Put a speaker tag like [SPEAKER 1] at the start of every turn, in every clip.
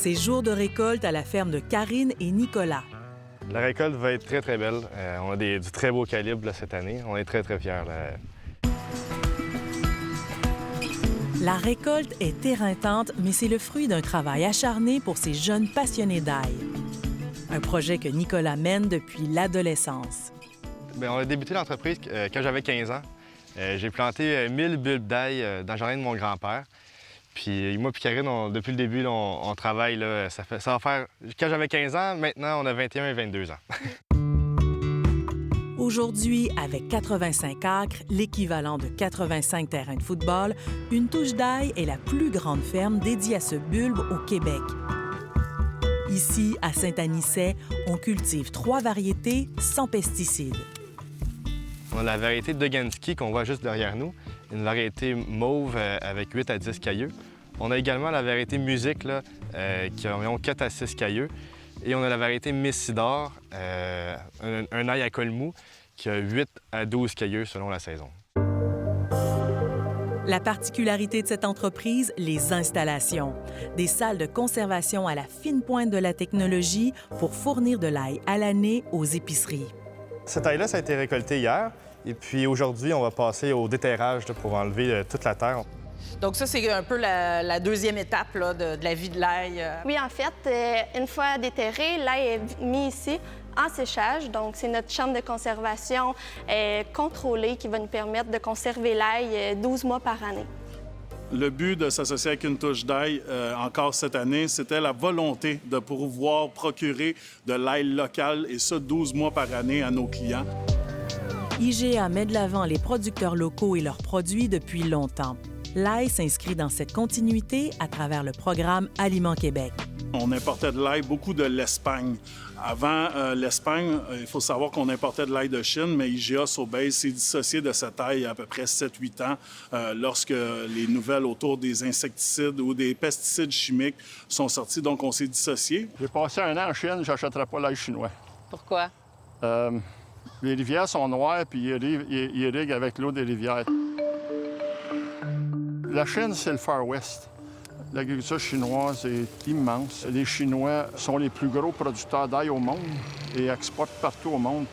[SPEAKER 1] C'est jour de récolte à la ferme de Karine et Nicolas.
[SPEAKER 2] La récolte va être très, très belle. On a du très beau calibre là, cette année. On est très, très fiers. Là.
[SPEAKER 1] La récolte est éreintante, mais c'est le fruit d'un travail acharné pour ces jeunes passionnés d'ail. Un projet que Nicolas mène depuis l'adolescence.
[SPEAKER 2] Bien, on a débuté l'entreprise quand j'avais 15 ans. J'ai planté 1000 bulbes d'ail dans le jardin de mon grand-père. Puis moi et Karine, depuis le début, là, on travaille. Là, ça va faire... Quand j'avais 15 ans, maintenant, on a 21 et 22 ans.
[SPEAKER 1] Aujourd'hui, avec 85 acres, l'équivalent de 85 terrains de football, Une Touche d'ail est la plus grande ferme dédiée à ce bulbe au Québec. Ici, à Saint-Anicet, on cultive 3 variétés sans pesticides.
[SPEAKER 2] On a la variété Doganski qu'on voit juste derrière nous, une variété mauve avec 8 à 10 cailleux. On a également la variété Musique là, qui a environ 4 à 6 cailleux. Et on a la variété Messidor, un ail à col mou, qui a 8 à 12 cailleux selon la saison.
[SPEAKER 1] La particularité de cette entreprise, les installations. Des salles de conservation à la fine pointe de la technologie pour fournir de l'ail à l'année aux épiceries.
[SPEAKER 2] Cet ail-là, ça a été récolté hier. Et puis aujourd'hui, on va passer au déterrage là, pour enlever toute la terre.
[SPEAKER 3] Donc ça, c'est un peu la deuxième étape là, de la vie de l'ail.
[SPEAKER 4] Oui, en fait, une fois déterré, l'ail est mis ici en séchage. Donc, c'est notre chambre de conservation contrôlée qui va nous permettre de conserver l'ail 12 mois par année.
[SPEAKER 5] Le but de s'associer avec Une Touche d'ail encore cette année, c'était la volonté de pouvoir procurer de l'ail local, et ça 12 mois par année à nos clients.
[SPEAKER 1] IGA met de l'avant les producteurs locaux et leurs produits depuis longtemps. L'ail s'inscrit dans cette continuité à travers le programme Aliments Québec.
[SPEAKER 5] On importait de l'ail beaucoup de l'Espagne. Avant l'Espagne, il faut savoir qu'on importait de l'ail de Chine, mais IGA Sobeys s'est dissocié de cette ail il y a à peu près 7-8 ans lorsque les nouvelles autour des insecticides ou des pesticides chimiques sont sorties. Donc, on s'est dissocié.
[SPEAKER 6] J'ai passé 1 an en Chine, j'achèterai pas l'ail chinois.
[SPEAKER 3] Pourquoi?
[SPEAKER 6] Les rivières sont noires, puis ils irriguent avec l'eau des rivières. La Chine, c'est le Far West. L'agriculture chinoise est immense. Les Chinois sont les plus gros producteurs d'ail au monde et exportent partout au monde.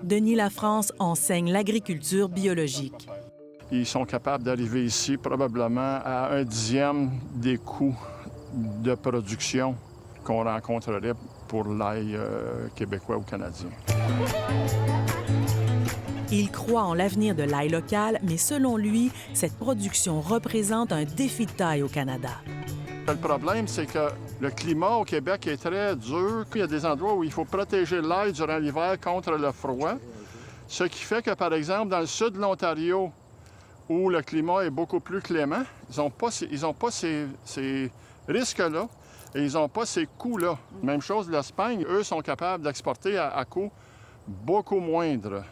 [SPEAKER 1] Denis Lafrance enseigne l'agriculture biologique.
[SPEAKER 6] Ils sont capables d'arriver ici probablement à 1/10 des coûts de production qu'on rencontrerait pour l'ail québécois ou canadien.
[SPEAKER 1] Il croit en l'avenir de l'ail local, mais selon lui, cette production représente un défi de taille au Canada.
[SPEAKER 6] Le problème, c'est que le climat au Québec est très dur. Il y a des endroits où il faut protéger l'ail durant l'hiver contre le froid. Ce qui fait que, par exemple, dans le sud de l'Ontario, où le climat est beaucoup plus clément, ils n'ont pas ces risques-là et ils n'ont pas ces coûts-là. Même chose de l'Espagne, eux sont capables d'exporter à coûts beaucoup moindres.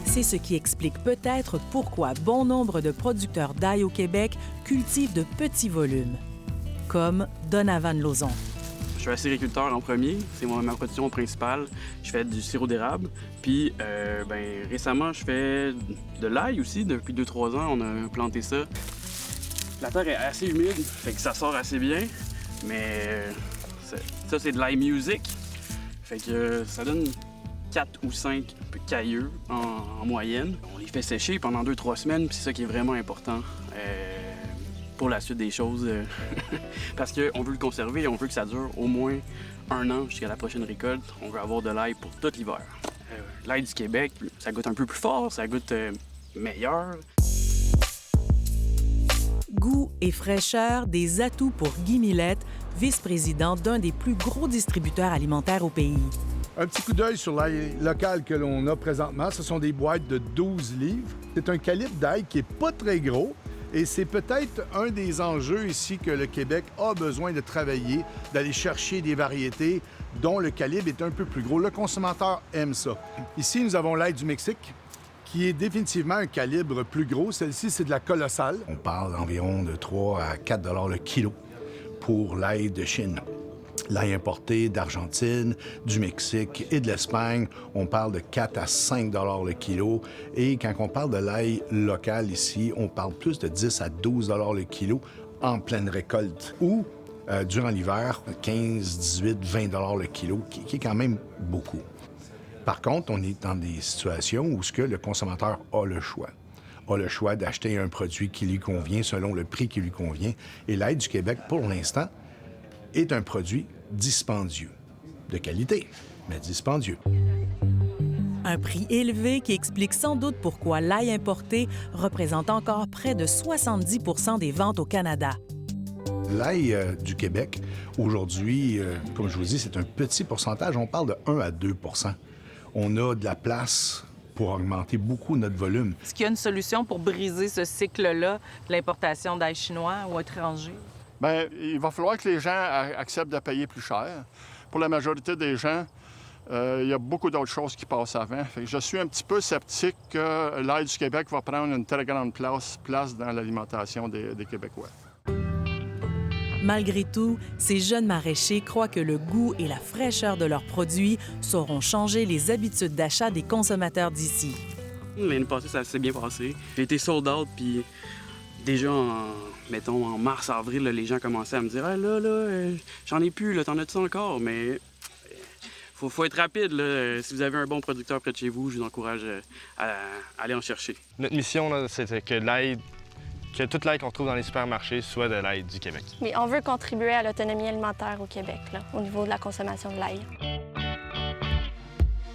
[SPEAKER 1] C'est ce qui explique peut-être pourquoi bon nombre de producteurs d'ail au Québec cultivent de petits volumes, comme Donovan Lauzon.
[SPEAKER 7] Je suis acériculteur en premier, c'est ma production principale. Je fais du sirop d'érable. Puis récemment, je fais de l'ail aussi. Depuis 2-3 ans, on a planté ça. La terre est assez humide, fait que ça sort assez bien. Mais ça, c'est de l'ail music. Fait que ça donne 4 ou 5 cailleux en moyenne. On les fait sécher pendant 2-3 semaines, puis c'est ça qui est vraiment important pour la suite des choses. Parce qu'on veut le conserver, on veut que ça dure au moins 1 an jusqu'à la prochaine récolte. On veut avoir de l'ail pour tout l'hiver. L'ail du Québec, ça goûte un peu plus fort, ça goûte meilleur.
[SPEAKER 1] Goût et fraîcheur, des atouts pour Guy Millette, vice-président d'un des plus gros distributeurs alimentaires au pays.
[SPEAKER 8] Un petit coup d'œil sur l'ail local que l'on a présentement. Ce sont des boîtes de 12 livres. C'est un calibre d'ail qui n'est pas très gros et c'est peut-être un des enjeux ici que le Québec a besoin de travailler, d'aller chercher des variétés dont le calibre est un peu plus gros. Le consommateur aime ça. Ici, nous avons l'ail du Mexique qui est définitivement un calibre plus gros. Celle-ci, c'est de la colossale. On parle d'environ de 3 à 4 $ le kilo pour l'ail de Chine. L'ail importé d'Argentine, du Mexique et de l'Espagne, on parle de 4 à 5 $ le kilo. Et quand on parle de l'ail local ici, on parle plus de 10 à 12 $ le kilo en pleine récolte ou durant l'hiver, 15, 18, 20 $ le kilo, qui est quand même beaucoup. Par contre, on est dans des situations où le consommateur a le choix d'acheter un produit qui lui convient selon le prix qui lui convient. Et l'ail du Québec, pour l'instant, est un produit dispendieux. De qualité, mais dispendieux.
[SPEAKER 1] Un prix élevé qui explique sans doute pourquoi l'ail importé représente encore près de 70 % des ventes au Canada.
[SPEAKER 8] L'ail du Québec, aujourd'hui, comme je vous dis, c'est un petit pourcentage. On parle de 1 à 2 %. On a de la place pour augmenter beaucoup notre volume.
[SPEAKER 3] Est-ce qu'il y a une solution pour briser ce cycle-là de l'importation d'ail chinois ou étranger?
[SPEAKER 6] Bien, il va falloir que les gens acceptent de payer plus cher. Pour la majorité des gens, il y a beaucoup d'autres choses qui passent avant. Fait que je suis un petit peu sceptique que l'ail du Québec va prendre une très grande place dans l'alimentation des Québécois.
[SPEAKER 1] Malgré tout, ces jeunes maraîchers croient que le goût et la fraîcheur de leurs produits sauront changer les habitudes d'achat des consommateurs d'ici.
[SPEAKER 7] L'année passée, ça s'est bien passé. J'ai été sold out, puis déjà, en mars, avril, là, les gens commençaient à me dire « Ah là, j'en ai plus, là, t'en as-tu encore? » Mais faut être rapide, là. Si vous avez un bon producteur près de chez vous, je vous encourage à aller en chercher.
[SPEAKER 2] Notre mission, là, c'est que toute l'ail qu'on trouve dans les supermarchés soit de l'ail du Québec.
[SPEAKER 4] Mais on veut contribuer à l'autonomie alimentaire au Québec, là, au niveau de la consommation de l'ail.